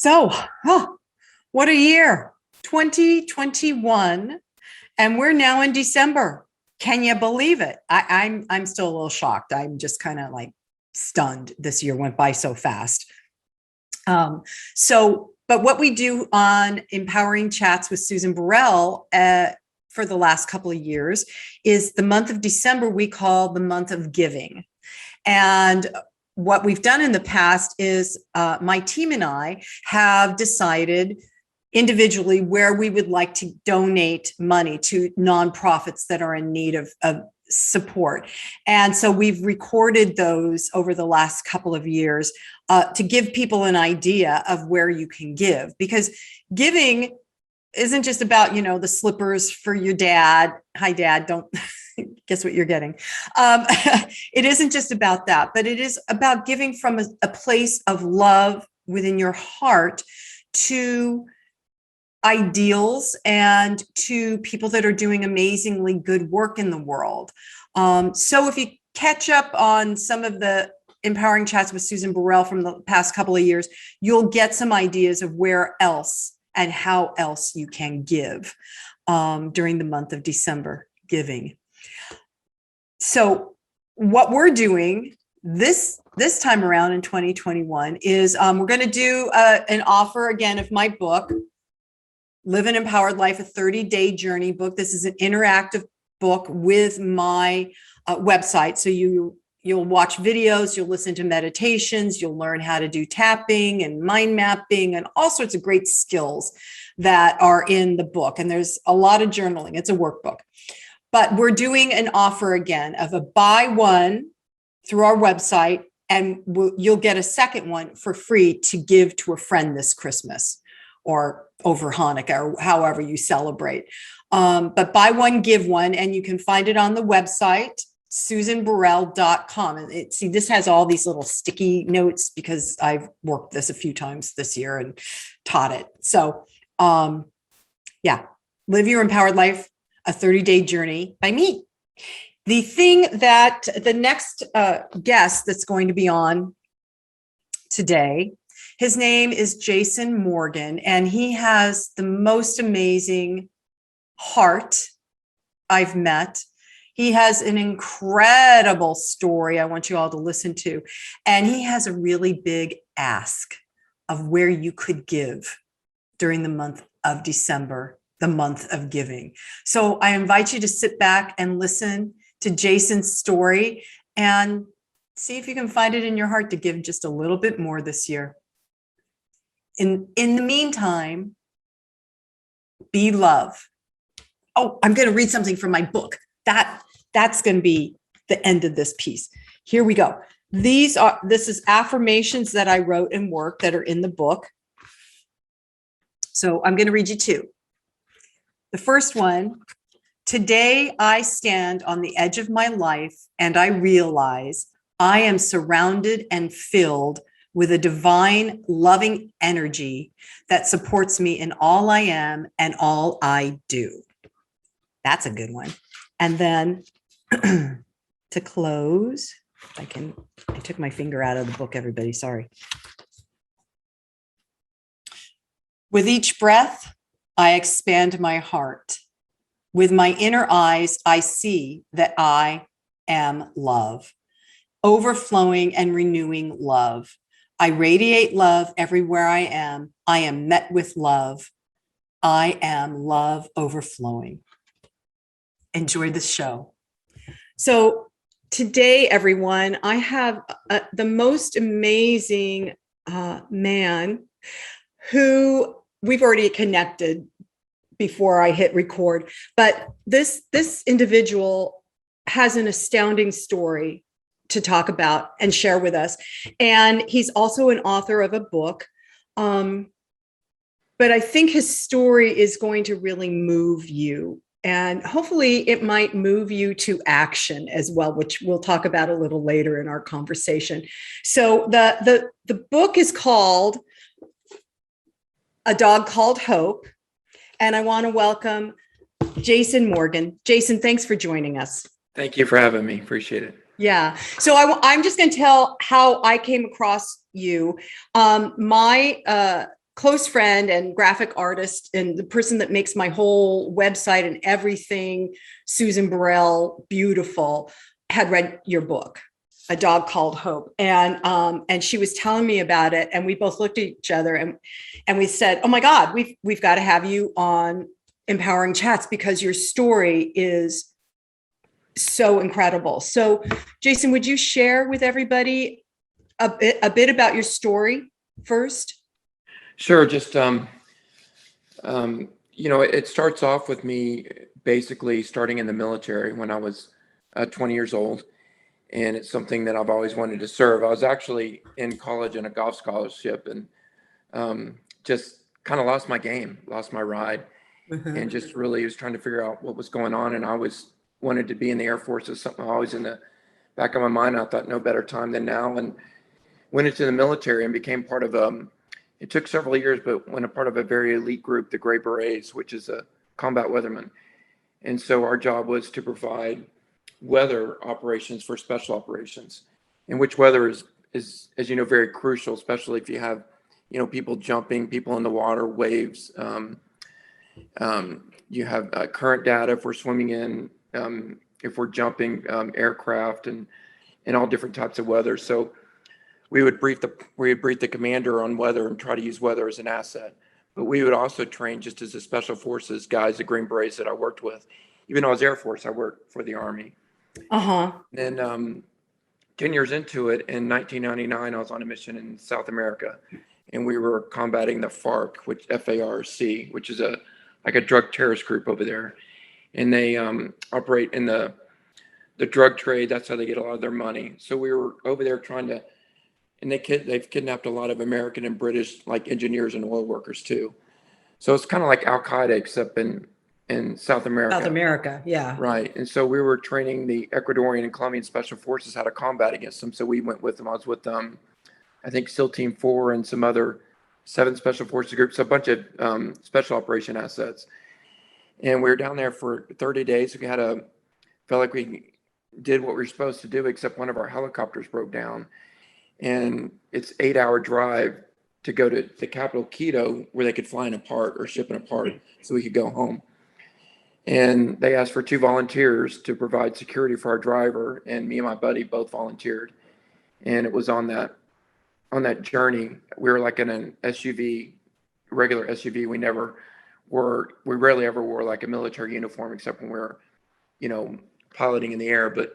So, what a year, 2021, and we're now in December. Can you believe it? I'm still a little shocked. I'm just kind of like stunned. This year went by so fast. But what we do on Empowering Chats with Susan Burrell for the last couple of years is the month of December we call the month of giving. And what we've done in the past is my team and I have decided individually where we would like to donate money to nonprofits that are in need of support. And so we've recorded those over the last couple of years to give people an idea of where you can give, because giving isn't just about, the slippers for your dad. Hi, Dad. Don't guess what you're getting. It isn't just about that, but it is about giving from a place of love within your heart to ideals and to people that are doing amazingly good work in the world. So if you catch up on some of the Empowering Chats with Susan Burrell from the past couple of years, you'll get some ideas of where else and how else you can give during the month of December, giving. So what we're doing this time around in 2021 is we're going to do an offer again of my book, Live an Empowered Life, a 30-day journey book. This is an interactive book with my website. So you'll watch videos, you'll listen to meditations, you'll learn how to do tapping and mind mapping and all sorts of great skills that are in the book. And there's a lot of journaling. It's a workbook. But we're doing an offer again of a buy one through our website, and you'll get a second one for free to give to a friend this Christmas or over Hanukkah or however you celebrate. But buy one, give one, and you can find it on the website, susanburrell.com. And see, this has all these little sticky notes because I've worked this a few times this year and taught it. So Live Your Empowered Life, a 30-day journey by me. The thing that the next guest that's going to be on today, his name is Jason Morgan, and he has the most amazing heart I've met. He has an incredible story I want you all to listen to. And he has a really big ask of where you could give during the month of December, the month of giving. So I invite you to sit back and listen to Jason's story and see if you can find it in your heart to give just a little bit more this year. In the meantime, be love. Oh, I'm going to read something from my book. That's going to be the end of this piece. Here we go. This is affirmations that I wrote and work that are in the book. So I'm going to read you two. The first one, today I stand on the edge of my life and I realize I am surrounded and filled with a divine, loving energy that supports me in all I am and all I do. That's a good one. And then to close, I took my finger out of the book, everybody, sorry. With each breath, I expand my heart. With my inner eyes, I see that I am love, overflowing and renewing love. I radiate love everywhere I am. I am met with love. I am love overflowing. Enjoy the show. So today, everyone, I have the most amazing man who we've already connected before I hit record, but this individual has an astounding story to talk about and share with us. And he's also an author of a book. But I think his story is going to really move you. And hopefully it might move you to action as well, which we'll talk about a little later in our conversation. So the book is called A Dog Called Hope. And I want to welcome Jason Morgan. Jason, thanks for joining us. Thank you for having me. Appreciate it. Yeah. So I'm just going to tell how I came across you. My close friend and graphic artist and the person that makes my whole website and everything, Susan Burrell, beautiful, had read your book, A Dog Called Hope. And she was telling me about it. And we both looked at each other and we said, oh my God, we've got to have you on Empowering Chats because your story is so incredible. So Jason, would you share with everybody a bit about your story first? Sure. Just, it starts off with me basically starting in the military when I was 20 years old. And it's something that I've always wanted to serve. I was actually in college in a golf scholarship and just kind of lost my game, lost my ride, and just really was trying to figure out what was going on. And I wanted to be in the Air Force. Is something always in the back of my mind. I thought no better time than now, and went into the military and became part of it took several years, but went a part of a very elite group, the Gray Berets, which is a combat weatherman. And so our job was to provide weather operations for special operations, in which weather is, as you know, very crucial, especially if you have, people jumping, people in the water, waves. You have current data if we're swimming in, if we're jumping, aircraft, and all different types of weather. So we would brief the commander on weather and try to use weather as an asset. But we would also train just as the special forces guys, the Green Berets that I worked with. Even though I was Air Force, I worked for the Army. Then 10 years into it, in 1999, I was on a mission in South America, and we were combating the FARC, which FARC, which is like a drug terrorist group over there, and they operate in the drug trade. That's how they get a lot of their money. So we were over there trying to, and they've kidnapped a lot of American and British like engineers and oil workers too. So it's kind of like Al Qaeda except in South America. South America, yeah. Right. And so we were training the Ecuadorian and Colombian special forces how to combat against them. So we went with them. I was with I think SEAL Team 4 and some other 7 special forces groups, a bunch of special operation assets. And we were down there for 30 days. We felt like we did what we were supposed to do, except one of our helicopters broke down. And it's 8-hour drive to go to the capital, Quito, where they could fly in a part or ship in a part so we could go home. And they asked for 2 volunteers to provide security for our driver, and me and my buddy both volunteered. And it was on that journey, we were like in an SUV, regular SUV. We rarely ever wore like a military uniform except when we were, piloting in the air, but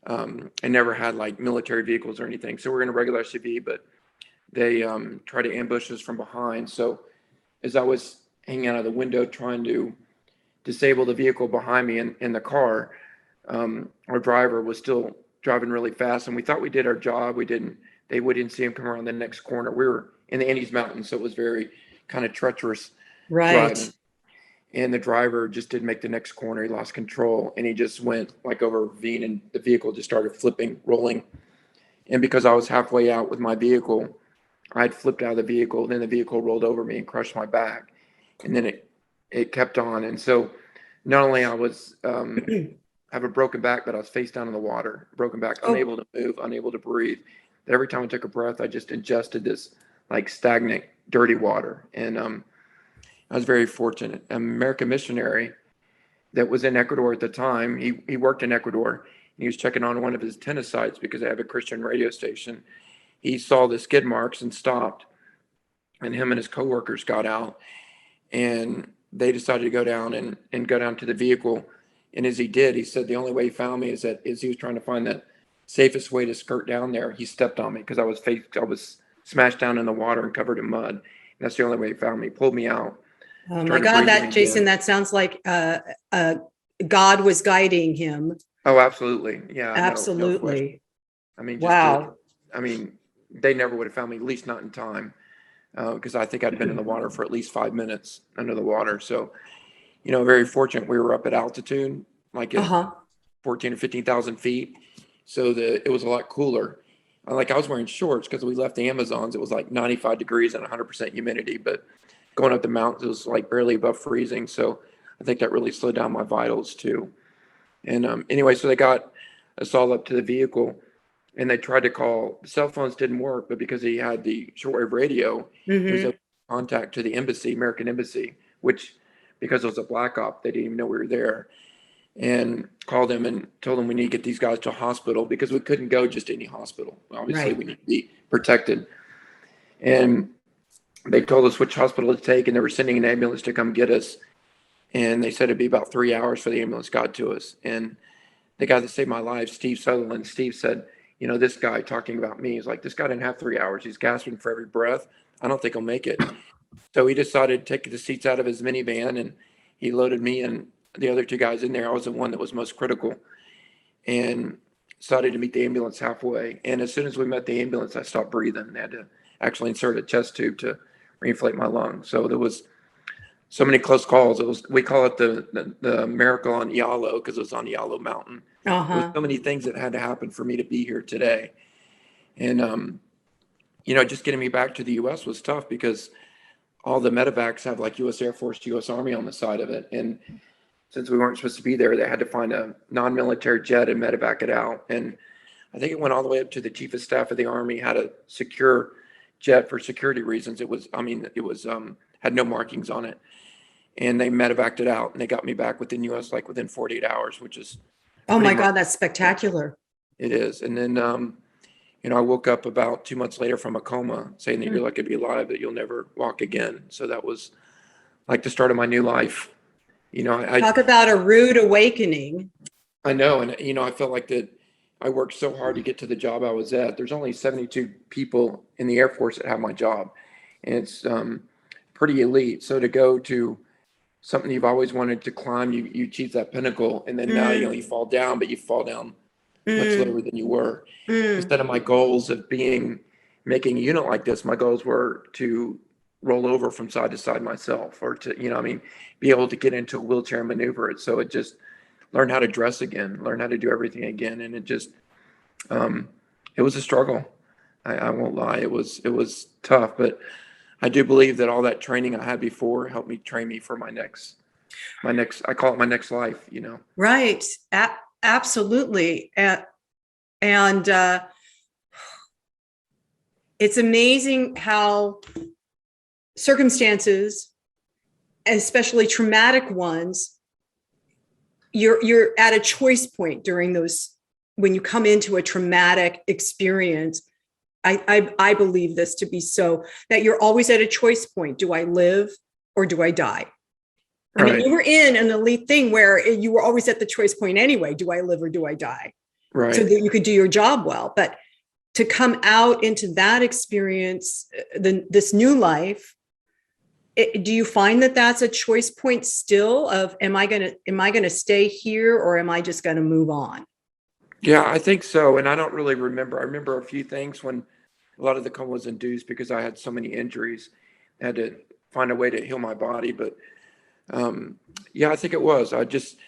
I never had like military vehicles or anything. So we're in a regular SUV, but they tried to ambush us from behind. So as I was hanging out of the window trying to disable the vehicle behind me in the car, our driver was still driving really fast, and we thought we did our job. They wouldn't see him come around the next corner. We were in the Andes Mountains, so it was very kind of treacherous driving. And the driver just didn't make the next corner. He lost control, and he just went like over a ravine, and the vehicle just started flipping, rolling. And because I was halfway out with my vehicle, I'd flipped out of the vehicle. Then the vehicle rolled over me and crushed my back. And then it kept on. And so not only I was have a broken back, but I was face down in the water, broken back, unable to move, unable to breathe. But every time I took a breath, I just ingested this like stagnant, dirty water. And I was very fortunate. An American missionary that was in Ecuador at the time, he worked in Ecuador, and he was checking on one of his tennis sites because they have a Christian radio station. He saw the skid marks and stopped, and him and his coworkers got out, and they decided to go down and go down to the vehicle. And as he did, he said the only way he found me is he was trying to find the safest way to skirt down there. He stepped on me because I was smashed down in the water and covered in mud. And that's the only way he found me. He pulled me out. Oh my God, Jason, that sounds like God was guiding him. Oh, absolutely. Yeah. Absolutely. No, I mean, wow. They never would have found me, at least not in time, because I think I'd been in the water for at least 5 minutes under the water. So, very fortunate. We were up at altitude, like at 14 or 15,000 feet. So it was a lot cooler. I was wearing shorts because we left the Amazons. It was like 95 degrees and 100% humidity, but going up the mountains, it was like barely above freezing. So I think that really slowed down my vitals too. And anyway, so they got us all up to the vehicle, and they tried to call. The cell phones didn't work, but because he had the shortwave radio, he was able to contact to the embassy, American embassy, which because it was a black op, they didn't even know we were there. And called them and told them we need to get these guys to a hospital because we couldn't go just to any hospital. Obviously, Right. we need to be protected. And they told us which hospital to take, and they were sending an ambulance to come get us. And they said it'd be about 3 hours for the ambulance got to us. And the guy that saved my life, Steve Sutherland, Steve said, this guy talking about me is like, this guy didn't have 3 hours. He's gasping for every breath. I don't think he'll make it. So he decided to take the seats out of his minivan, and he loaded me and the other two guys in there. I was the one that was most critical, and decided to meet the ambulance halfway. And as soon as we met the ambulance, I stopped breathing. They had to actually insert a chest tube to reinflate my lungs. So there was so many close calls. We call it the miracle on Yalo because it was on Yalo Mountain. There was Uh-huh. so many things that had to happen for me to be here today. And just getting me back to the U.S. was tough because all the medevacs have like U.S. Air Force, U.S. Army on the side of it. And since we weren't supposed to be there, they had to find a non-military jet and medevac it out. And I think it went all the way up to the chief of staff of the Army had a secure jet for security reasons. It was had no markings on it. And they medevaced it out, and they got me back within U.S. like within 48 hours, which is Oh pretty my much God, that's spectacular. it is. And then I woke up about 2 months later from a coma saying that you're lucky to be alive, that you'll never walk again. So that was like the start of my new life. Talk about a rude awakening. I know. And, I felt like that I worked so hard to get to the job I was at. There's only 72 people in the Air Force that have my job. And it's pretty elite. So to go to something you've always wanted to climb, you achieve that pinnacle. And then now, Mm, you fall down, but you fall down much mm, lower than you were. mm. Instead of my goals of making a unit like this, my goals were to roll over from side to side myself, or to, be able to get into a wheelchair and maneuver it. So it just learn how to dress again, learn how to do everything again. And it was a struggle. I won't lie. It was tough, but I do believe that all that training I had before helped me train me for I call it my next life. Right. Absolutely. And it's amazing how circumstances, especially traumatic ones, you're at a choice point during those, when you come into a traumatic experience. I believe this to be so, that you're always at a choice point. Do I live or do I die? I mean, Right. you were in an elite thing where you were always at the choice point anyway. Do I live or do I die? So Right. that you could do your job well. But to come out into that experience, this new life, do you find that that's a choice point still of, am I going to stay here, or am I just going to move on? Yeah, I think so. And I don't really remember. I remember a few things when a lot of the coma was induced because I had so many injuries. I had to find a way to heal my body. But yeah, I think it was. I just,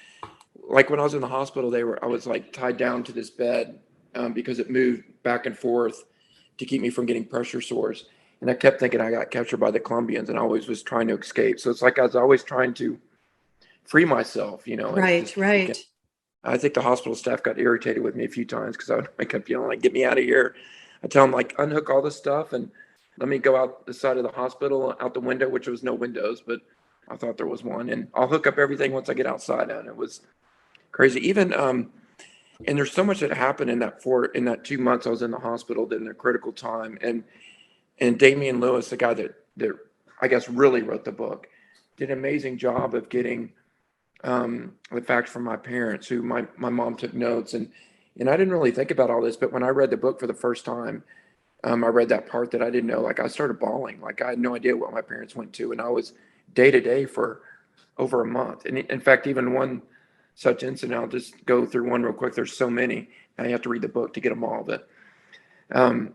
like when I was in the hospital, I was like tied down to this bed because it moved back and forth to keep me from getting pressure sores. And I kept thinking I got captured by the Colombians, and I always was trying to escape. So it's like I was always trying to free myself, and Right, just right. I think the hospital staff got irritated with me a few times because I kept yelling, like, get me out of here. I tell them, like, unhook all this stuff and let me go out the side of the hospital, out the window, which was no windows, but I thought there was one. And I'll hook up everything once I get outside. And it was crazy. Even, and there's so much that happened in that 2 months I was in the hospital, that in a critical time. And Damian Lewis, the guy that I guess really wrote the book, did an amazing job of getting the facts from my parents, who my mom took notes, and I didn't really think about all this, but when I read the book for the first time, I read that part that I didn't know. Like I started bawling, like I had no idea what my parents went to, and I was day to day for over a month. And in fact, even one such incident, I'll just go through one real quick. There's so many. Now you have to read the book to get them all. But um,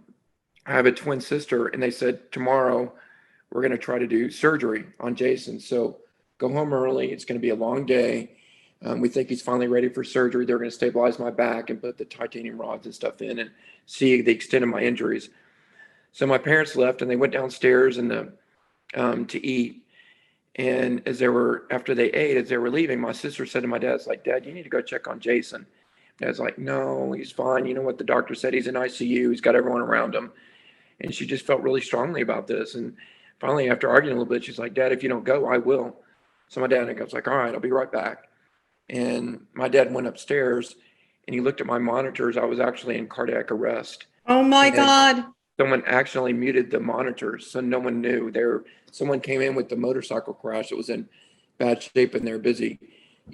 I have a twin sister, and they said tomorrow we're going to try to do surgery on Jason. So go home early. It's going to be a long day. We think he's finally ready for surgery. They're going to stabilize my back and put the titanium rods and stuff in and see the extent of my injuries. So my parents left, and they went downstairs to eat. And after they ate, as they were leaving, my sister said to my dad, like, Dad, you need to go check on Jason. Dad's like, no, he's fine. You know what the doctor said? He's in ICU. He's got everyone around him. And she just felt really strongly about this. And finally, after arguing a little bit, she's like, Dad, if you don't go, I will. So my dad goes like, all right, I'll be right back. And my dad went upstairs and he looked at my monitors. I was actually in cardiac arrest. Oh my And God. someone accidentally muted the monitors, so no one knew. Someone came in with the motorcycle crash. It was in bad shape, and they're busy,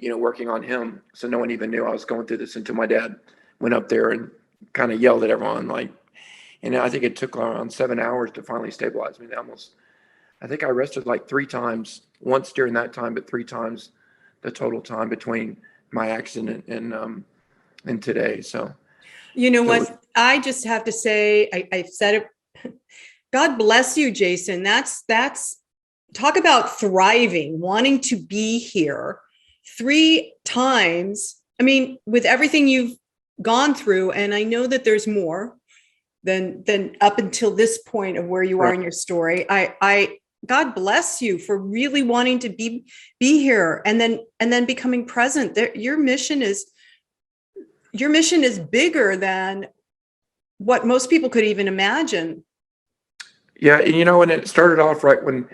working on him. So no one even knew I was going through this until my dad went up there and kind of yelled at everyone. And I think it took around 7 hours to finally stabilize me. I think I rested like 3 times, once during that time, but 3 times the total time between my accident and today. So. You know So what? I just have to say, I've said it. God bless you, Jason. That's talk about thriving, wanting to be here 3 times. I mean, with everything you've gone through, and I know that there's more than up until this point of where you are in your story. I God bless you for really wanting to be here and then becoming present. Your mission is bigger than what most people could even imagine. Yeah, and when it started off, right when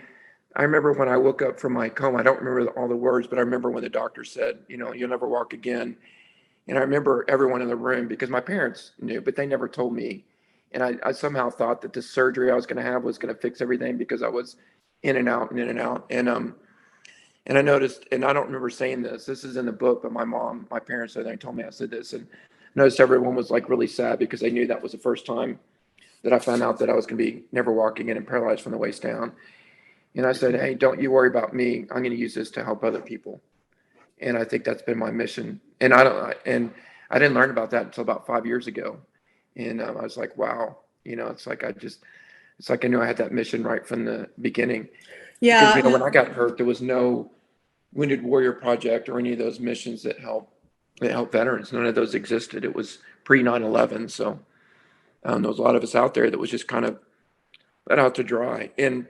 I remember when I woke up from my coma, I don't remember all the words, but I remember when the doctor said, you'll never walk again. And I remember everyone in the room, because my parents knew, but they never told me. And I somehow thought that the surgery I was going to have was going to fix everything, because I was in and out and in and out. And I noticed, and I don't remember saying this. This is in the book, but my parents, they told me I said this, and noticed everyone was like really sad, because they knew that was the first time that I found out that I was going to be never walking in and paralyzed from the waist down. And I said, hey, don't you worry about me. I'm going to use this to help other people. And I think that's been my mission. And I didn't learn about that until about 5 years ago. And I was like, wow, it's like I knew I had that mission right from the beginning. Yeah. Because when I got hurt, there was no Wounded Warrior Project or any of those missions that help veterans. None of those existed. It was pre 9/11. So there was a lot of us out there that was just kind of let out to dry. And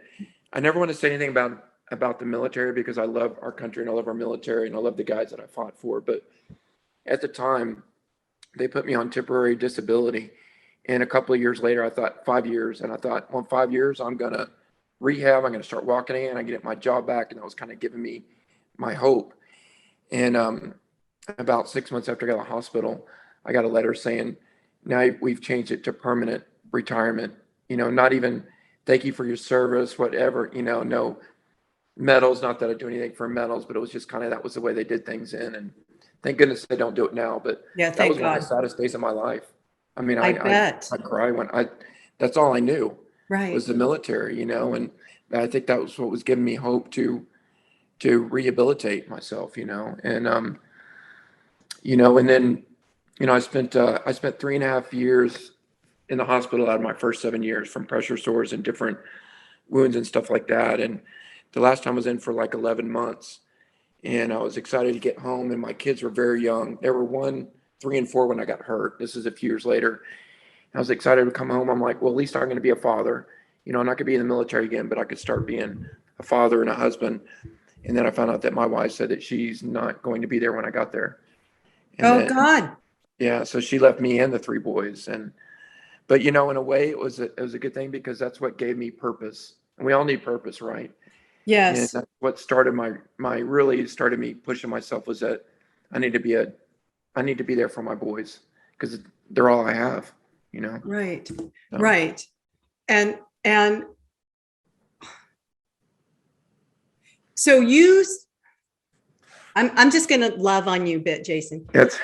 I never want to say anything about the military, because I love our country and I love our military and I love the guys that I fought for. But at the time, they put me on temporary disability. And a couple of years later, I thought 5 years. And I thought, well, 5 years, I'm going to rehab. I'm going to start walking again. I get my job back. And that was kind of giving me my hope. And about 6 months after I got out of the hospital, I got a letter saying, now we've changed it to permanent retirement. Not even thank you for your service, whatever, no medals. Not that I do anything for medals, but it was just kind of, that was the way they did things in. And thank goodness they don't do it now. But Yeah, that was thank one of God. the saddest days of my life. I mean, I bet. I cry when that's all I knew Right. was the military, and I think that was what was giving me hope to rehabilitate myself, and and then, I spent 3.5 years in the hospital out of my first 7 years, from pressure sores and different wounds and stuff like that. And the last time I was in for like 11 months, and I was excited to get home, and my kids were very young. They were 1, 3, and 4 when I got hurt. This is a few years later. I was excited to come home. I'm like, well, at least I'm going to be a father. I'm not going to be in the military again, but I could start being a father and a husband. And then I found out that my wife said that she's not going to be there when I got there. And Oh then, God. yeah, so she left me and the 3 boys. But in a way, it was a good thing, because that's what gave me purpose. And we all need purpose, right? And Yes. that's what started really started me pushing myself, was that I need to be there for my boys, because they're all I have, Right. So. Right. And so I'm just going to love on you a bit, Jason. That's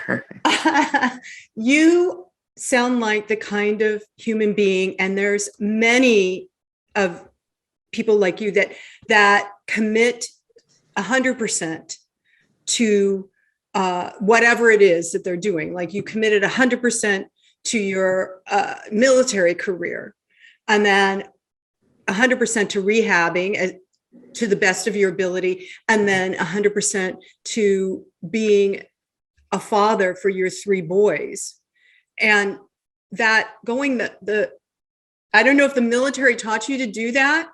You sound like the kind of human being, and there's many of people like you that commit 100% to whatever it is that they're doing. Like, you committed 100% to your military career, and then 100% to rehabbing to the best of your ability, and then 100% to being a father for your 3 boys. And that going I don't know if the military taught you to do that,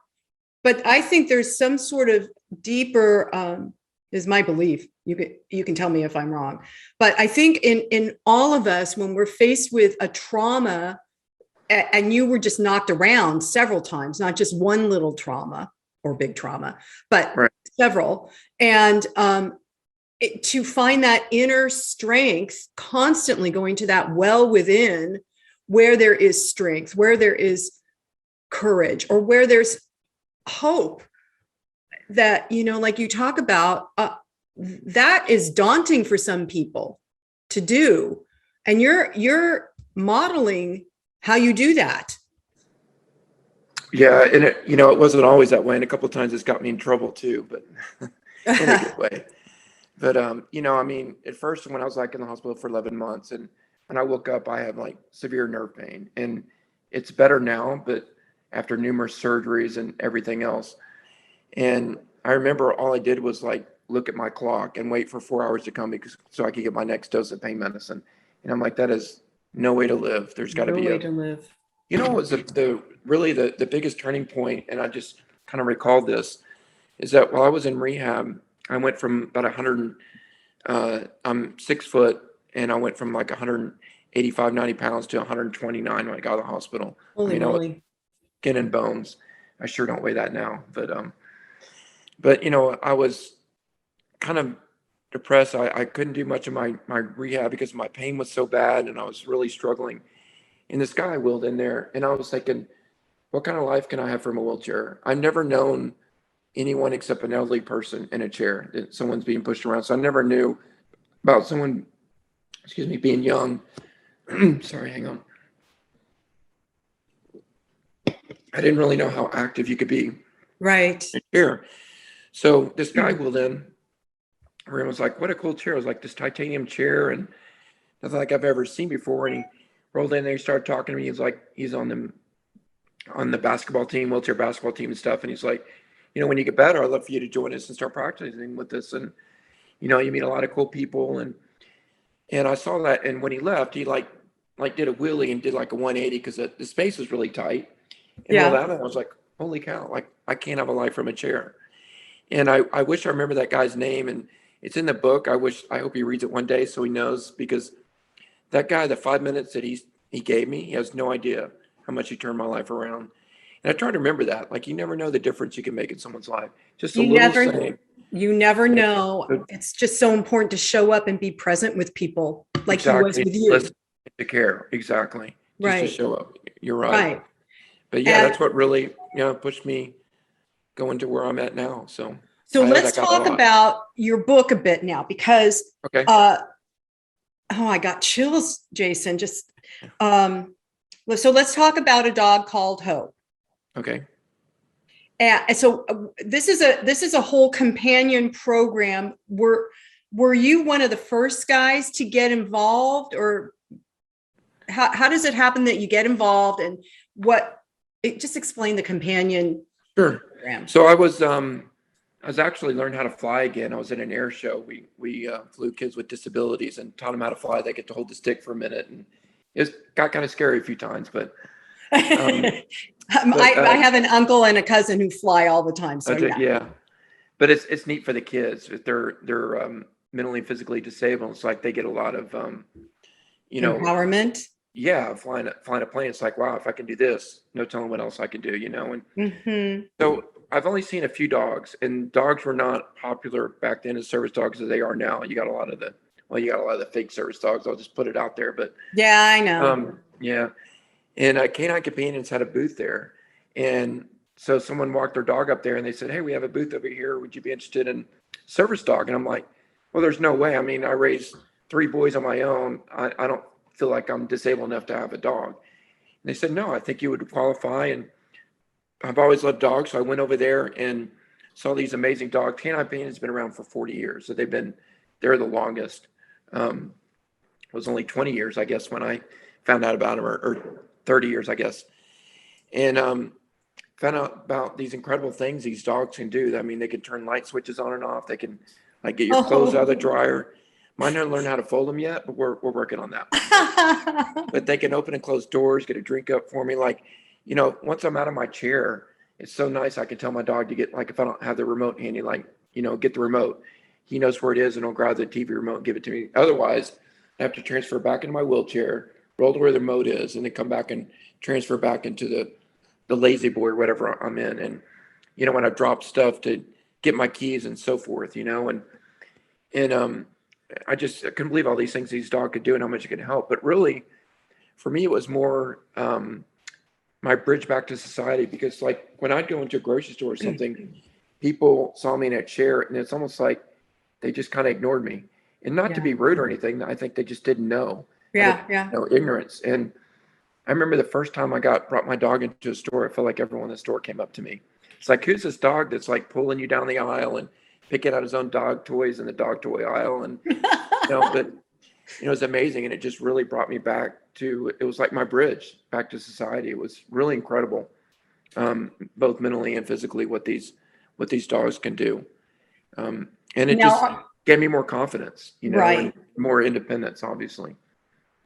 but I think there's some sort of deeper, is my belief. You can tell me if I'm wrong, but I think in all of us, when we're faced with a trauma, and you were just knocked around several times, not just one little trauma, or big trauma, but Right. several. And to find that inner strength, constantly going to that well within where there is strength, where there is courage, or where there's hope, that, like you talk about, that is daunting for some people to do. And you're modeling how you do that. Yeah, and it wasn't always that way, and a couple of times it's got me in trouble too, but in a good way. But I mean, at first when I was like in the hospital for 11 months, and when I woke up, I had like severe nerve pain, and it's better now, but after numerous surgeries and everything else. And I remember all I did was like look at my clock and wait for 4 hours to come so I could get my next dose of pain medicine. And I'm like, that is no way to live. There's got to No be way to live. what was the biggest turning point, and I just kind of recalled this, is that while I was in rehab, I went from about 100, I'm 6 foot, and I went from like 185, 90 pounds to 129 when I got out of the hospital. Holy I was moly. skin and bones. I sure don't weigh that now, but I was kind of depressed. I couldn't do much of my rehab because my pain was so bad, and I was really struggling. And this guy wheeled in there, and I was thinking, what kind of life can I have from a wheelchair? I've never known anyone except an elderly person in a chair that someone's being pushed around. So I never knew about someone, excuse me, being young. Sorry, hang on. I didn't really know how active you could be Right. in a chair. So this guy wheeled in, and was like, what a cool chair. It was like this titanium chair and nothing like I've ever seen before. And he rolled in there, he started talking to me. He's like, he's on the basketball team, wheelchair basketball team and stuff. And he's like, when you get better, I'd love for you to join us and start practicing with us. And, you meet a lot of cool people. And I saw that. And when he left, he like did a wheelie and did like a 180 because the space was really tight. And rolled Yeah. out, and I was like, holy cow, like I can't have a life from a chair. And I wish I remember that guy's name, and it's in the book. I hope he reads it one day so he knows, because that guy, the 5 minutes that he gave me, he has no idea how much he turned my life around. And I try to remember that. Like, you never know the difference you can make in someone's life. Just a You little never, saying. you never Yeah. know. It's just so important to show up and be present with people like he was Exactly. with you. Listen to care. Exactly. Just to Right. show up. You're right. Right. But yeah, And that's what really, pushed me going to where I'm at now. So so I let's got a talk lot. about your book a bit now, because Okay. I got chills, Jason. Just so let's talk about A Dog Called Hope. Okay. And so this is a whole companion program. Were you one of the first guys to get involved, or how does it happen that you get involved, and just explain the companion Sure. program? So I was actually learned how to fly again. I was in an air show. We flew kids with disabilities and taught them how to fly. They get to hold the stick for a minute, and got kind of scary a few times, but I have an uncle and a cousin who fly all the time. So yeah. But it's neat for the kids. If they're mentally and physically disabled, it's like they get a lot of empowerment. Yeah, flying a plane. It's like, wow, if I can do this, no telling what else I can do, And Mm-hmm. so I've only seen a few dogs, and dogs were not popular back then as service dogs as they are now. You got a lot of the fake service dogs. I'll just put it out there, but Yeah, I know. yeah. And Canine Companions had a booth there, and so someone walked their dog up there, and they said, "Hey, we have a booth over here. Would you be interested in service dog?" And I'm like, "Well, there's no way. I mean, I raised 3 boys on my own. I don't feel like I'm disabled enough to have a dog." And they said, "No, I think you would qualify." And I've always loved dogs, so I went over there and saw these amazing dogs. Canine Companions has been around for 40 years, so they're the longest. It was only 20 years, I guess, when I found out about them, or 30 years, I guess. And found out about these incredible things these dogs can do. I mean, they can turn light switches on and off. They can like get your clothes out of the dryer. Mine haven't learned how to fold them yet, but we're working on that. But they can open and close doors, get a drink up for me. Like, once I'm out of my chair, it's so nice. I can tell my dog to get, like, if I don't have the remote handy, like, get the remote. He knows where it is, and he'll grab the TV remote and give it to me. Otherwise, I have to transfer back into my wheelchair, roll to where the remote is, and then come back and transfer back into the lazy boy or whatever I'm in. And, when I drop stuff to get my keys and so forth, and I couldn't believe all these things these dogs could do and how much it could help. But really, for me, it was more my bridge back to society, because like when I'd go into a grocery store or something, people saw me in a chair and it's almost like they just kind of ignored me. And not to Yeah. be rude or anything, I think they just didn't know. Yeah. Yeah. Ignorance. And I remember the first time I brought my dog into a store, I felt like everyone in the store came up to me. It's like, who's this dog that's like pulling you down the aisle and picking out his own dog toys in the dog toy aisle? And, but it was amazing. And it just really brought me back to, it was like my bridge back to society. It was really incredible, both mentally and physically, what these dogs can do. And it just Now, gave me more confidence, right. and more independence, obviously.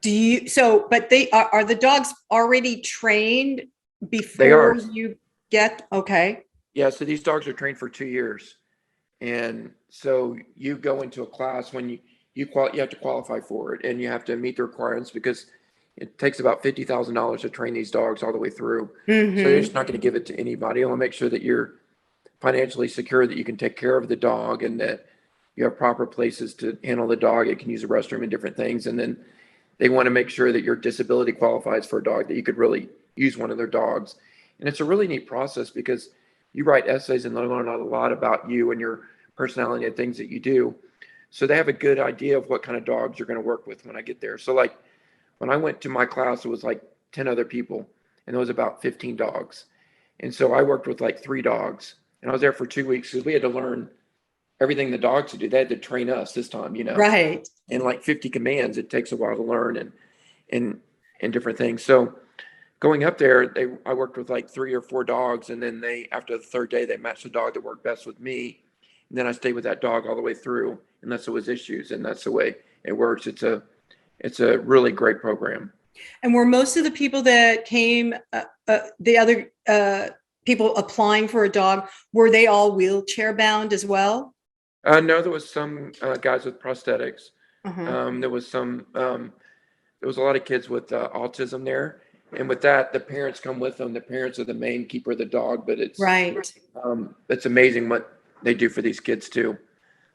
But they are the dogs already trained They are. before you get, okay. Yeah. So these dogs are trained for 2 years. And so you go into a class when you have to qualify for it, and you have to meet the requirements, because it takes about $50,000 to train these dogs all the way through. So you're just not going to give it to anybody. You want to make sure that you're financially secure, that you can take care of the dog, and that you have proper places to handle the dog. It can use a restroom and different things. And then they want to make sure that your disability qualifies for a dog, that you could really use one of their dogs. And it's a really neat process, because you write essays and learn a lot about you and your personality and things that you do. So they have a good idea of what kind of dogs you're going to work with when I get there. So like when I went to my class, it was like 10 other people, and there was about 15 dogs. And so I worked with like 3 dogs, and I was there for 2 weeks because we had to learn everything the dogs would do. They had to train us this time, Right. and like 50 commands. It takes a while to learn and different things. So going up there, I worked with like 3 or 4 dogs, and then after the 3rd day, they matched the dog that worked best with me. And then I stayed with that dog all the way through, unless it was issues, and that's the way it works. It's a really great program. And were most of the people that came, the other people applying for a dog, were they all wheelchair bound as well? No, there was some guys with prosthetics. Uh-huh. There was a lot of kids with autism there. And with that, the parents come with them. The parents are the main keeper of the dog, but it's amazing what they do for these kids too,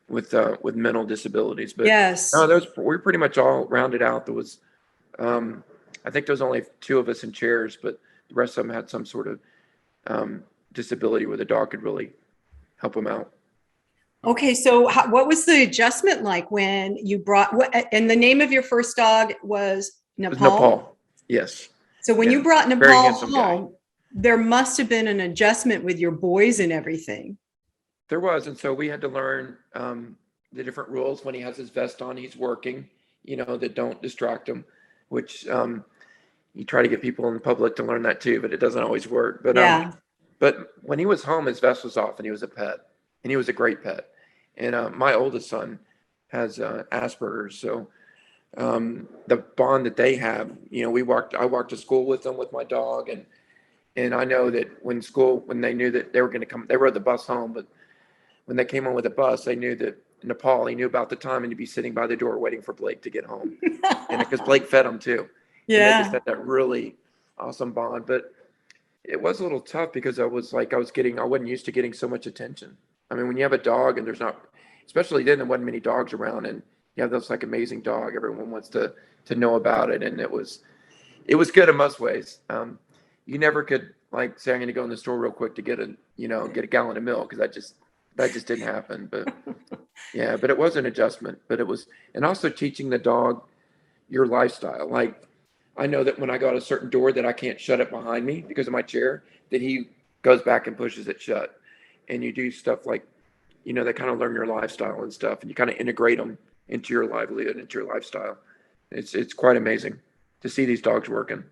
with mental disabilities. But yes, no, we're pretty much all rounded out. There was, I think there was only 2 of us in chairs, but the rest of them had some sort of disability where the dog could really help them out. okay. So what was the adjustment like when you and the name of your first dog was It was Nepal? Nepal. Yes. So when you brought Very Nepal handsome guy. home, there must have been an adjustment with your boys and everything. There was. And so we had to learn the different rules. When he has his vest on, he's working, that don't distract him, which you try to get people in public to learn that too, but it doesn't always work. But Yeah. But when he was home, his vest was off, and he was a pet, and he was a great pet. And my oldest son has Asperger's. So the bond that they have, I walked to school with them with my dog. And I know that when they knew that they were going to come, they rode the bus home, but when they came on with the bus, they knew that Nepal, he knew about the time, and he'd be sitting by the door waiting for Blake to get home. And because Blake fed him too. And they just had that really awesome bond. But it was a little tough, because I wasn't used to getting so much attention. I mean, when you have a dog and there's not, especially then, there wasn't many dogs around, and you have this like amazing dog, everyone wants to know about it. And it was good in most ways. You never could like say, I'm going to go in the store real quick to get a gallon of milk, because that just didn't happen. But yeah, but it was an adjustment. But it was, and also teaching the dog your lifestyle. Like, I know that when I go to a certain door that I can't shut it behind me because of my chair, that he goes back and pushes it shut. And you do stuff like, they kind of learn your lifestyle and stuff, and you kind of integrate them into your livelihood, into your lifestyle. It's quite amazing to see these dogs working.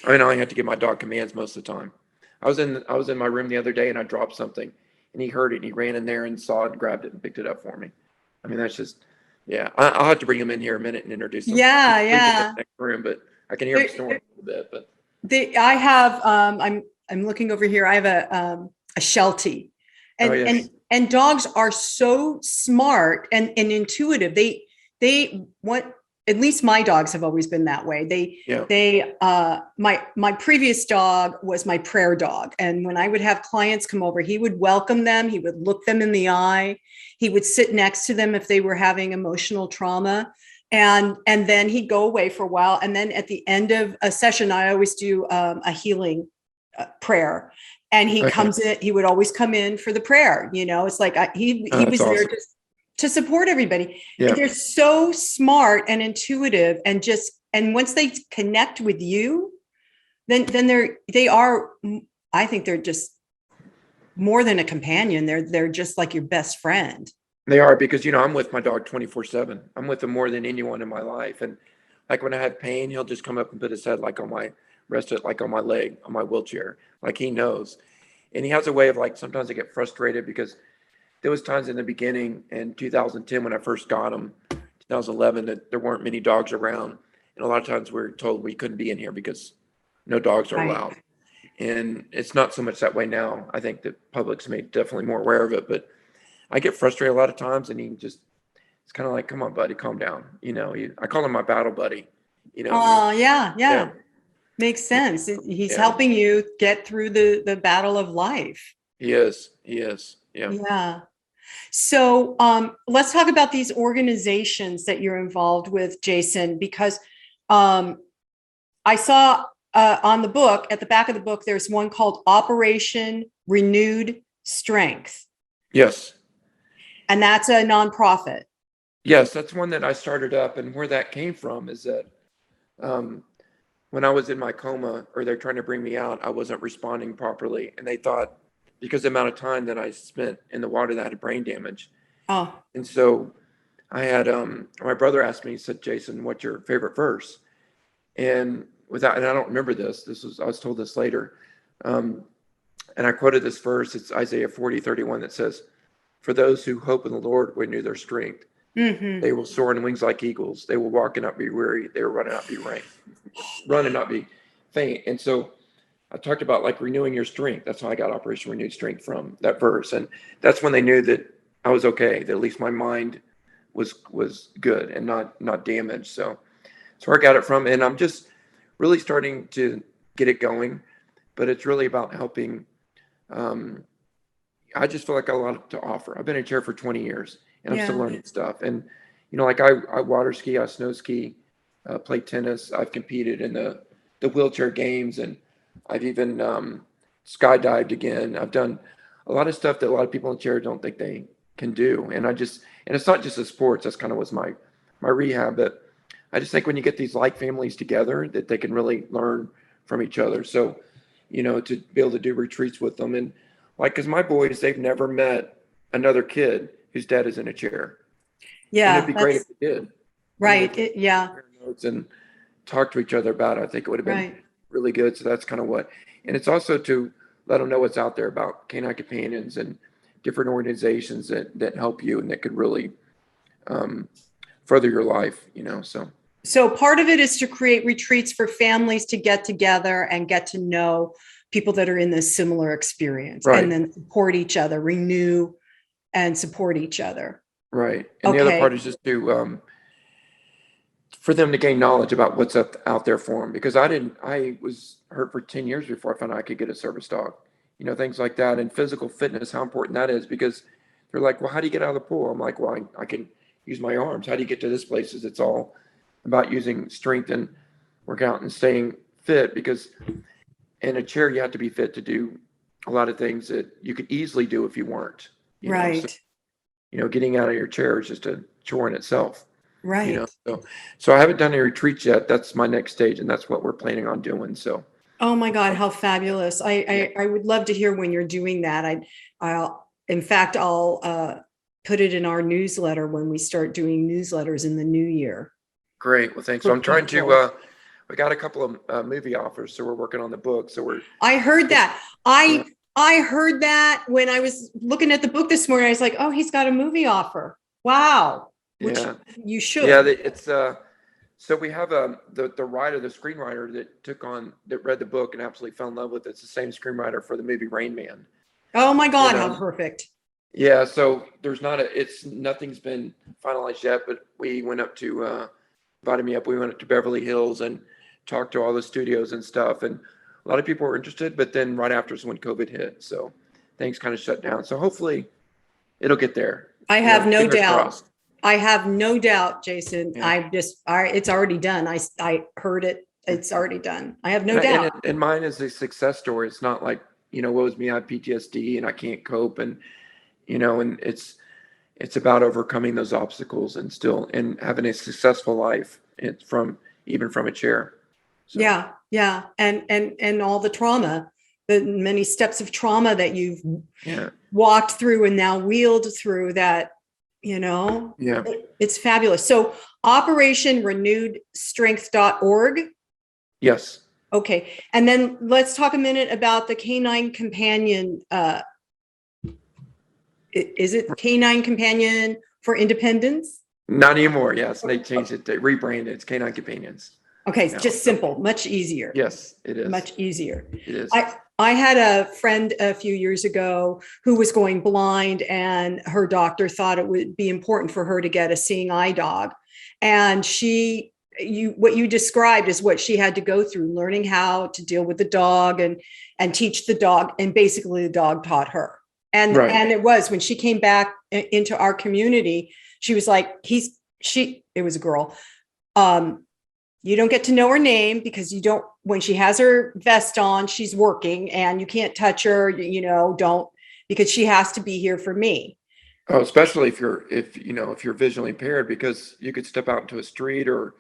I mean, I only have to give my dog commands most of the time. I was in my room the other day, and I dropped something, and he heard it, and he ran in there and saw it and grabbed it and picked it up for me. I mean, that's just, yeah. I'll have to bring him in here a minute and introduce him. Yeah, He's yeah. in the next room, but I can hear him snoring a little bit. But I have. I'm looking over here. I have a Sheltie, and yes. and dogs are so smart and intuitive. They want at least my dogs have always been that way. My previous dog was my prayer dog. And when I would have clients come over, he would welcome them. He would look them in the eye. He would sit next to them if they were having emotional trauma. And then he'd go away for a while. And then at the end of a session, I always do a healing prayer. And he comes in, he would always come in for the prayer. It's like he was awesome. there to support everybody. Yeah. They're so smart and intuitive, and once they connect with you, then they are, I think they're just more than a companion. They're just like your best friend. They are, because, I'm with my dog 24/7. I'm with him more than anyone in my life. And like when I have pain, he'll just come up and put his head like on my rest it like on my leg, on my wheelchair. Like he knows. And he has a way of, like, sometimes I get frustrated because there was times in the beginning in 2010 when I first got him, 2011, that there weren't many dogs around. And a lot of times we were told we couldn't be in here because no dogs are allowed. And it's not so much that way now. I think the public's made definitely more aware of it, but I get frustrated a lot of times, and it's kind of like, come on, buddy, calm down. I call him my battle buddy. Oh, yeah. Makes sense. He's helping you get through the battle of life. He is. Yeah. Yeah. So let's talk about these organizations that you're involved with, Jason, because I saw on the book, at the back of the book, there's one called Operation Renewed Strength. Yes. And that's a nonprofit. Yes, that's one that I started up. And where that came from is that when I was in my coma, or they're trying to bring me out, I wasn't responding properly. And they thought, because of the amount of time that I spent in the water, that I had brain damage. Oh. And so I had, my brother asked me, he said, Jason, what's your favorite verse? And I don't remember this. I was told this later. And I quoted this verse. It's Isaiah 40:31 that says, for those who hope in the Lord will renew their strength. Mm-hmm. They will soar on wings like eagles. They will walk and not be weary. They will run and not be run and not be faint. And so I talked about, like, renewing your strength. That's how I got Operation Renewed Strength, from that verse. And that's when they knew that I was okay, that at least my mind was good and not damaged. So that's where I got it from. And I'm just really starting to get it going, but it's really about helping. I just feel like I got a lot to offer. I've been in a chair for 20 years, and I'm still learning stuff. And, like I water ski, I snow ski, play tennis. I've competed in the wheelchair games, and I've even skydived again. I've done a lot of stuff that a lot of people in chair don't think they can do. And it's not just the sports. That's kind of was my rehab. But I just think when you get these like families together, that they can really learn from each other. So, to be able to do retreats with them. And like, because my boys, they've never met another kid whose dad is in a chair. Yeah. And it'd be great if they did. Right. Notes and talk to each other about it. I think it would have been really good. So that's kind of what. And it's also to let them know what's out there about canine companions and different organizations that help you and that could really further your life, So part of it is to create retreats for families to get together and get to know people that are in this similar experience, and then support each other, renew and support each other. Right. And the other part is just to, for them to gain knowledge about what's out there for them, because I was hurt for 10 years before I found out I could get a service dog, things like that. And physical fitness, how important that is, because they're like, well, how do you get out of the pool? I'm like, well, I can use my arms. How do you get to this place? It's all about using strength and workout and staying fit, because in a chair, you have to be fit to do a lot of things that you could easily do if you weren't. Right. So, getting out of your chair is just a chore in itself. Right. So I haven't done any retreats yet. That's my next stage, and that's what we're planning on doing. So. Oh my God, how fabulous. I would love to hear when you're doing that. I'll put it in our newsletter when we start doing newsletters in the new year. Great. Well, thanks. So I'm trying to, we got a couple of movie offers, so we're working on the book. So I heard that. I heard that when I was looking at the book this morning. I was like, oh, he's got a movie offer. Wow. Which you should. Yeah, it's so we have the writer, the screenwriter that read the book and absolutely fell in love with it. It's the same screenwriter for the movie Rain Man. Oh my God, how perfect. Yeah, so there's nothing's been finalized yet, but we went up to invited me up. We went up to Beverly Hills and talked to all the studios and stuff. And a lot of people were interested, but then right after is when COVID hit. So things kind of shut down. So hopefully it'll get there. I have no Fingers doubt. crossed. I have no doubt, Jason. Yeah. It's already done. I heard it. It's already done. I have no doubt. And mine is a success story. It's not like, woe is me, I have PTSD and I can't cope. And, and it's about overcoming those obstacles and having a successful life. It's even from a chair. So. Yeah. And all the trauma, the many steps of trauma that you've walked through and now wheeled through that, it's fabulous. So operationrenewedstrength.org. Yes. Okay. And then let's talk a minute about the Canine Companion. Is it Canine Companion for Independence? Not anymore. Yes. They changed it. They rebranded. It's Canine Companions. Okay. Just simple, much easier. Yes, it is. Much easier. It is. I had a friend a few years ago who was going blind, and her doctor thought it would be important for her to get a seeing eye dog. And what you described is what she had to go through, learning how to deal with the dog and teach the dog. And basically the dog taught her. And it was when she came back into our community, she was like, it was a girl. You don't get to know her name because when she has her vest on, she's working and you can't touch her, because she has to be here for me. Oh, especially if you're visually impaired, because you could step out into a street or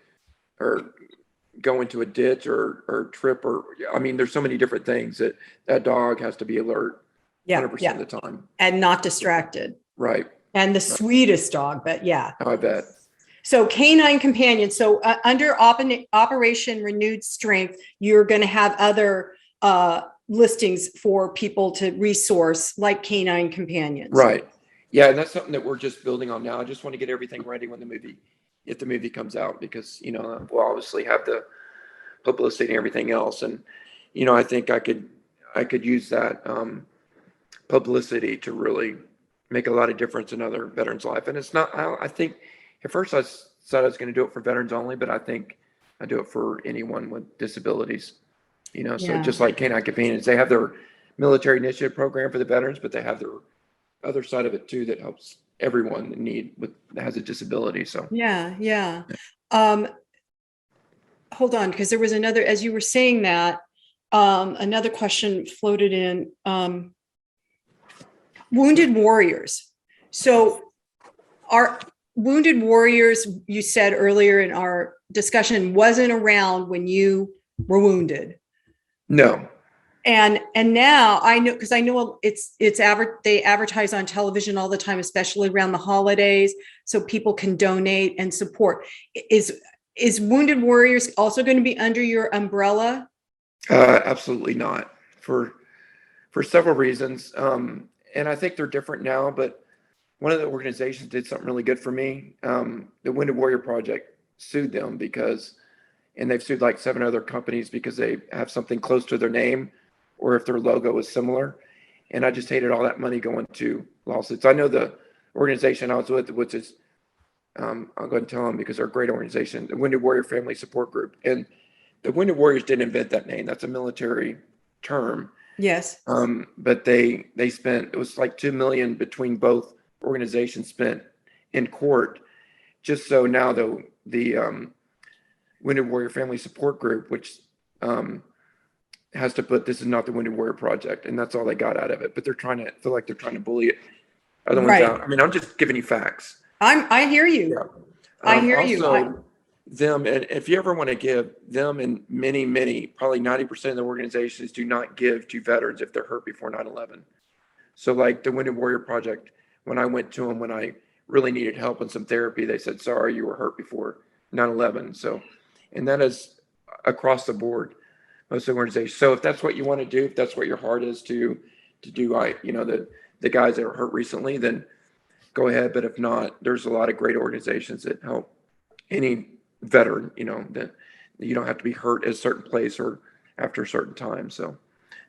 go into a ditch or trip there's so many different things that dog has to be alert 100% of the time. And not distracted. Right. And the sweetest dog, but yeah. I bet. So Canine Companion. So under Operation Renewed Strength, you're going to have other listings for people to resource, like Canine Companions. Right. Yeah, and that's something that we're just building on now. I just want to get everything ready if the movie comes out, because we'll obviously have the publicity and everything else, and I think I could use that publicity to really make a lot of difference in other veterans' life. And it's not. I think. At first, I said I was going to do it for veterans only, but I think I do it for anyone with disabilities. So just like Canine Companions, they have their military initiative program for the veterans, but they have their other side of it too that helps everyone that has a disability. So yeah. Hold on, because there was another, as you were saying that, another question floated in. Wounded warriors. So our Wounded Warriors, you said earlier in our discussion, wasn't around when you were wounded. No. And now I know, because I know they advertise on television all the time, especially around the holidays, so people can donate and support. Is Wounded Warriors also going to be under your umbrella? Absolutely not, for several reasons. And I think they're different now, but one of the organizations did something really good for me. The Wounded Warrior Project sued them and they've sued like 7 other companies because they have something close to their name, or if their logo is similar. And I just hated all that money going to lawsuits. I know the organization I was with, which is, I'll go ahead and tell them because they're a great organization, the Wounded Warrior Family Support Group. And the Wounded Warriors didn't invent that name. That's a military term. Yes. But they spent, it was like $2 million between both organizations spent in court, just so now the Wounded Warrior Family Support Group, which has to put, this is not the Wounded Warrior Project, and that's all they got out of it. But they're trying to bully it other ones out. I mean, I'm just giving you facts. I hear you. Yeah. I hear also, you. Them, and if you ever want to give them, and many, probably 90% of the organizations do not give to veterans if they're hurt before 9/11. So like the Wounded Warrior Project, when I went to them when I really needed help and some therapy, they said, sorry, you were hurt before 9/11. So, and that is across the board, most organizations. So if that's what you want to do, if that's what your heart is to do, the guys that are hurt recently, then go ahead. But if not, there's a lot of great organizations that help any veteran, that you don't have to be hurt at a certain place or after a certain time. So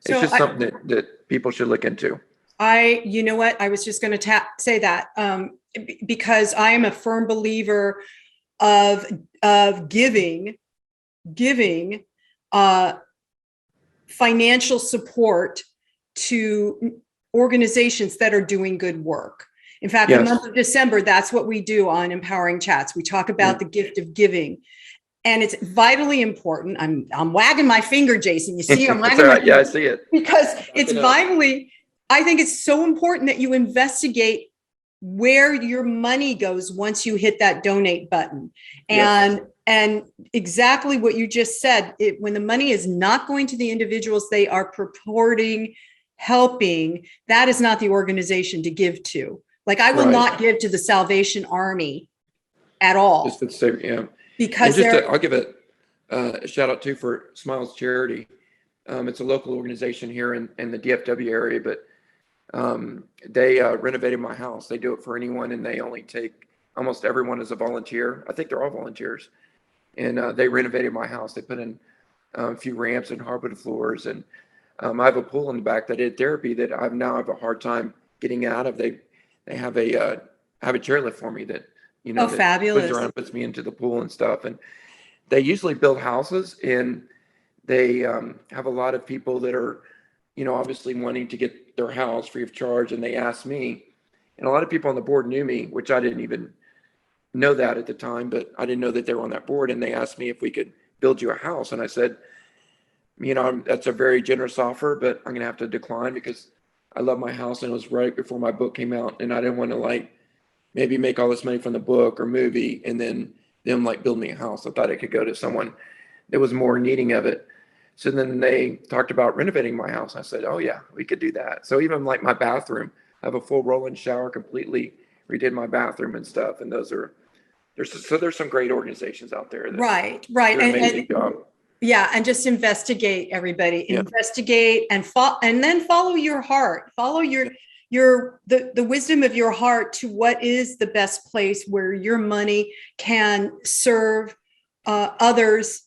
it's just something that people should look into. You know what? I was just going to say that because I am a firm believer of giving financial support to organizations that are doing good work. In fact, the month of December, that's what we do on Empowering Chats. We talk about the gift of giving. And it's vitally important. I'm wagging my finger, Jason. You see, I'm wagging my finger. Yeah, I see it. Because it's vitally, I think it's so important that you investigate where your money goes once you hit that donate button. And exactly what you just said, when the money is not going to the individuals they are purporting helping, that is not the organization to give to. Like, I will not give to the Salvation Army at all. Just for the sake, yeah. Because I'll give it a shout out too for Smiles Charity. It's a local organization here in the DFW area, but they renovated my house. They do it for anyone, and they only take almost everyone as a volunteer. I think they're all volunteers. And they renovated my house. They put in a few ramps and hardwood floors, and I have a pool in the back that I did therapy that I now have a hard time getting out of. They have a chairlift for me that that fabulous. Puts around, puts me into the pool and stuff. And they usually build houses, and they have a lot of people that are obviously wanting to get their house free of charge, and they asked me, and a lot of people on the board knew me, which I didn't even know that at the time, but I didn't know that they were on that board, and they asked me if we could build you a house. And I said, that's a very generous offer, but I'm going to have to decline because I love my house, and it was right before my book came out, and I didn't want to maybe make all this money from the book or movie and then them build me a house. I thought it could go to someone that was more needing of it. So then they talked about renovating my house. I said, oh yeah, we could do that. So even my bathroom, I have a full roll-in shower, completely redid my bathroom and stuff. And there's some great organizations out there. Right. Do an amazing job. Yeah. And just investigate, everybody. Investigate and then follow your heart. Follow the wisdom of your heart to what is the best place where your money can serve others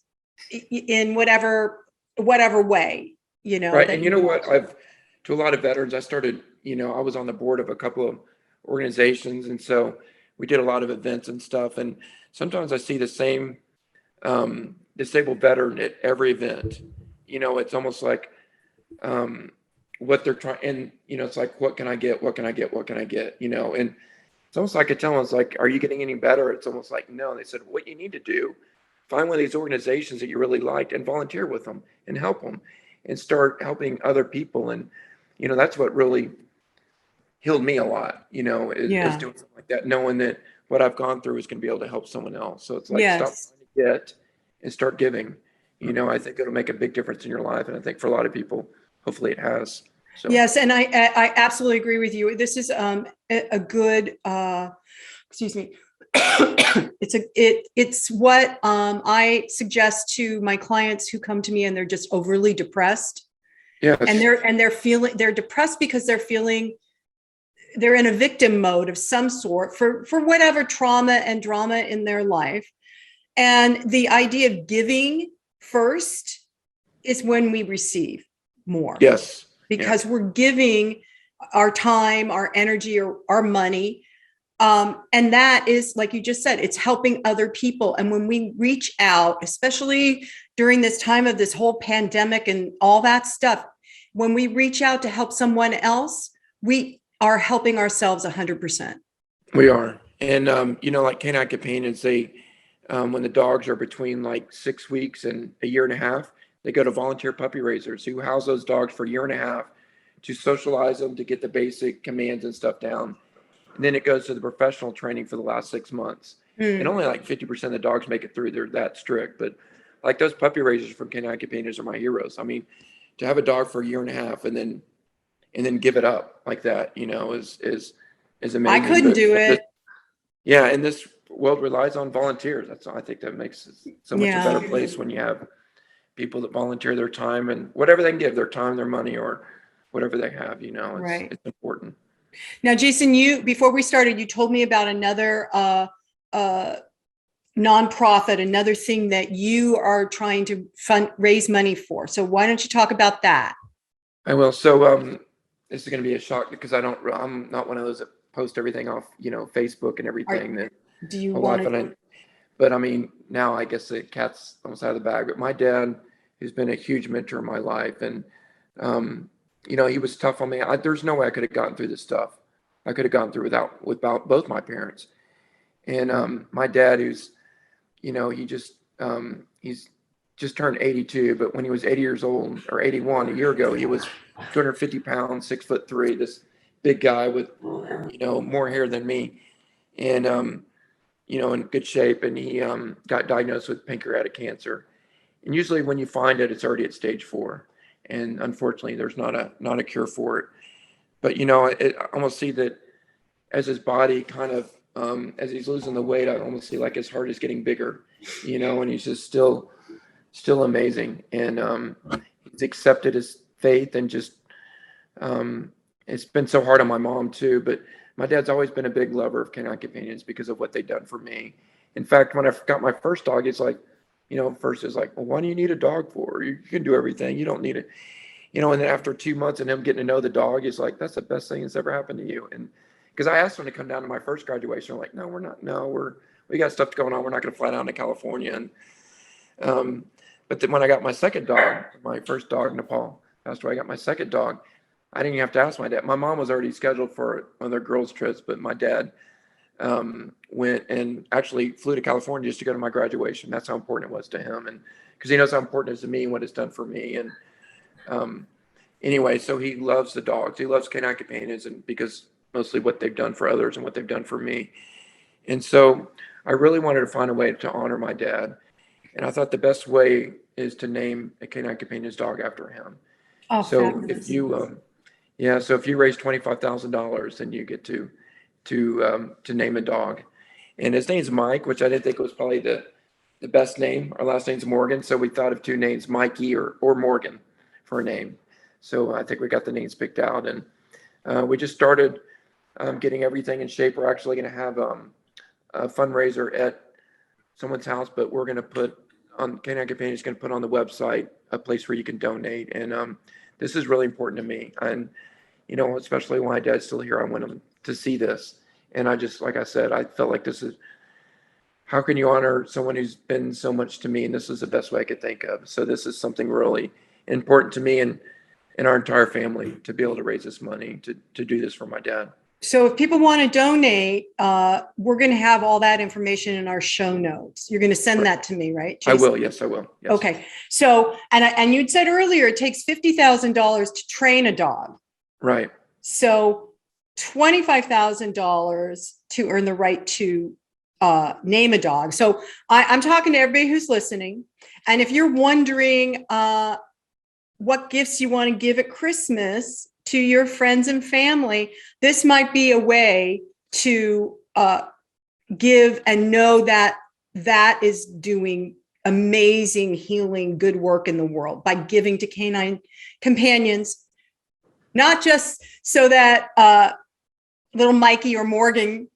in whatever way, Right. And you know what? To a lot of veterans, I started, I was on the board of a couple of organizations. And so we did a lot of events and stuff. And sometimes I see the same disabled veteran at every event. It's almost like what they're trying. And, it's like, what can I get? What can I get? What can I get? And it's almost like I tell them, it's like, are you getting any better? It's almost like, no. And they said, what you need to do, find one of these organizations that you really liked and volunteer with them and help them and start helping other people. And, that's what really healed me a lot, is doing something like that, knowing that what I've gone through is going to be able to help someone else. So it's like, stop trying to get and start giving. I think it'll make a big difference in your life. And I think for a lot of people, hopefully it has. So. Yes. And I absolutely agree with you. This is a good, excuse me. It's what I suggest to my clients who come to me and they're just overly depressed. Yeah. And they're depressed because they're in a victim mode of some sort for whatever trauma and drama in their life. And the idea of giving first is when we receive more. Yes. Because we're giving our time, our energy, or our money. And that is, like you just said, it's helping other people. And when we reach out, especially during this time of this whole pandemic and all that stuff, when we reach out to help someone else, we are helping ourselves 100%. We are. And, like canine companions, when the dogs are between 6 weeks and a year and a half, they go to volunteer puppy raisers who house those dogs for a year and a half to socialize them, to get the basic commands and stuff down. And then it goes to the professional training for the last 6 months. And only 50% of the dogs make it through. They're that strict. But those puppy raisers from Canine Companions are my heroes. I mean, to have a dog for a year and a half and then give it up like that, is amazing. I couldn't do it. Yeah. And this world relies on volunteers. I think that makes it so much a better place when you have people that volunteer their time and whatever they can give, their time, their money, or whatever they have, it's important. Now, Jason, before we started, you told me about another nonprofit, another thing that you are trying to raise money for. So why don't you talk about that? I will. So this is going to be a shock because I'm not one of those that post everything off, Facebook and everything. Do you want to? But I mean, now I guess the cat's almost out of the bag. But my dad, who's been a huge mentor in my life, and he was tough on me. There's no way I could have gotten through this stuff. I could have gone through without both my parents. And my dad, who's, he's just turned 82, but when he was 80 years old, or 81 a year ago, he was 250 pounds, 6'3", this big guy with, more hair than me, and in good shape. And he got diagnosed with pancreatic cancer. And usually when you find it, it's already at stage 4. And unfortunately, there's not a cure for it. But, I almost see that as his body kind of, as he's losing the weight, I almost see like his heart is getting bigger, and he's just still amazing. And he's accepted his faith, and just, it's been so hard on my mom too, but my dad's always been a big lover of canine companions because of what they've done for me. In fact, when I got my first dog, it's like, first it's like, well, why do you need a dog for? You can do everything. You don't need it. And then after 2 months and him getting to know the dog, he's like, that's the best thing that's ever happened to you. And because I asked him to come down to my first graduation, I'm like, no, we're not. No, we got stuff going on. We're not going to fly down to California. And but then when I got my second dog, my first dog, Nepal, after I got my second dog, I didn't even have to ask my dad. My mom was already scheduled for one of their girls' trips, but my dad went and actually flew to California just to go to my graduation. That's how important it was to him, and because he knows how important it is to me and what it's done for me. And anyway, so he loves the dogs. He loves canine companions, and because mostly what they've done for others and what they've done for me. And so I really wanted to find a way to honor my dad. And I thought the best way is to name a canine companion's dog after him. Oh, So fabulous. if you, so if you raise $25,000, then you get to name a dog. And his name's Mike, which I didn't think was probably the best name. Our last name's Morgan, so we thought of 2 names, Mikey or Morgan, for a name. So I think we got the names picked out, and we just started getting everything in shape. We're actually going to have a fundraiser at someone's house, but we're going to put on Canine Companion is going to put on the website a place where you can donate. And this is really important to me. And, especially when my dad's still here, I want him to see this. And I just, like I said, I felt like this is, how can you honor someone who's been so much to me? And this is the best way I could think of. So this is something really important to me and our entire family, to be able to raise this money to do this for my dad. So if people want to donate, we're going to have all that information in our show notes. You're going to send that to me, right, Jason? I will. Yes, I will. Yes. Okay. So, and you'd said earlier, it takes $50,000 to train a dog. Right. So $25,000 to earn the right to name a dog. So I'm talking to everybody who's listening. And if you're wondering what gifts you want to give at Christmas to your friends and family, this might be a way to give and know that that is doing amazing healing, good work in the world by giving to canine companions, not just so that little Mikey or Morgan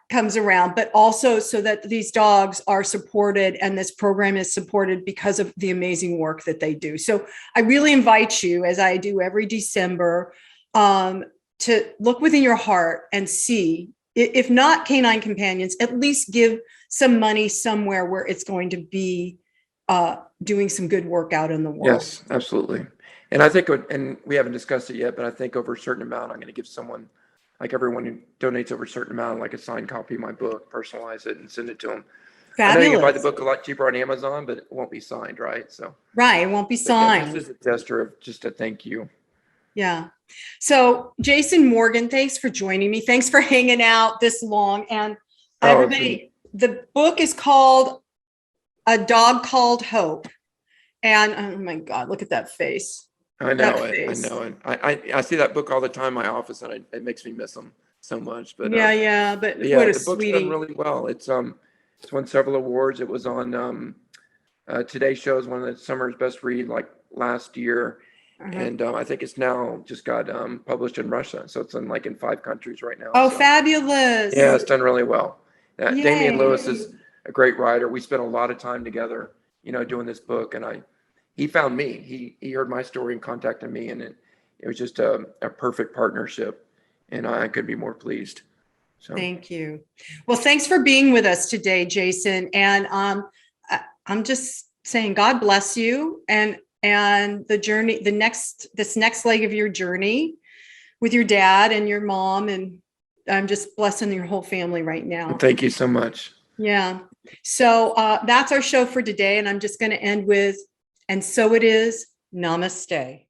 comes around, but also so that these dogs are supported and this program is supported because of the amazing work that they do. So I really invite you, as I do every December, to look within your heart and see, if not canine companions, at least give some money somewhere where it's going to be doing some good work out in the world. Yes, absolutely. And I think, and we haven't discussed it yet, but I think over a certain amount, I'm going to give someone, like everyone who donates over a certain amount, like a signed copy of my book, personalize it and send it to them. Fabulous. I know you can buy the book a lot cheaper on Amazon, but it won't be signed, right? So right, it won't be signed. Yeah, this is a gesture of just a thank you. Yeah. So Jason Morgan, thanks for joining me. Thanks for hanging out this long. And everybody, the book is called A Dog Called Hope. And oh my God, look at that face. I know it. I know it. I see that book all the time in my office, and it makes me miss them so much. But yeah, but yeah, what a the book's sweetie. done really well. It's won several awards. It was on Today's Show is one of the summer's best read like last year, and I think it's now just got published in Russia, so it's in 5 countries right now. Oh, so, fabulous! Yeah, it's done really well. Yay. Damian Lewis is a great writer. We spent a lot of time together, doing this book, and he found me. He heard my story and contacted me, and it was just a perfect partnership, and I could be more pleased. So Thank you. Well, thanks for being with us today, Jason. And I'm just saying, God bless you, and the journey, this next leg of your journey with your dad and your mom, and I'm just blessing your whole family right now. thank you so much. Yeah. So that's our show for today, and I'm just going to end with, and so it is. Namaste.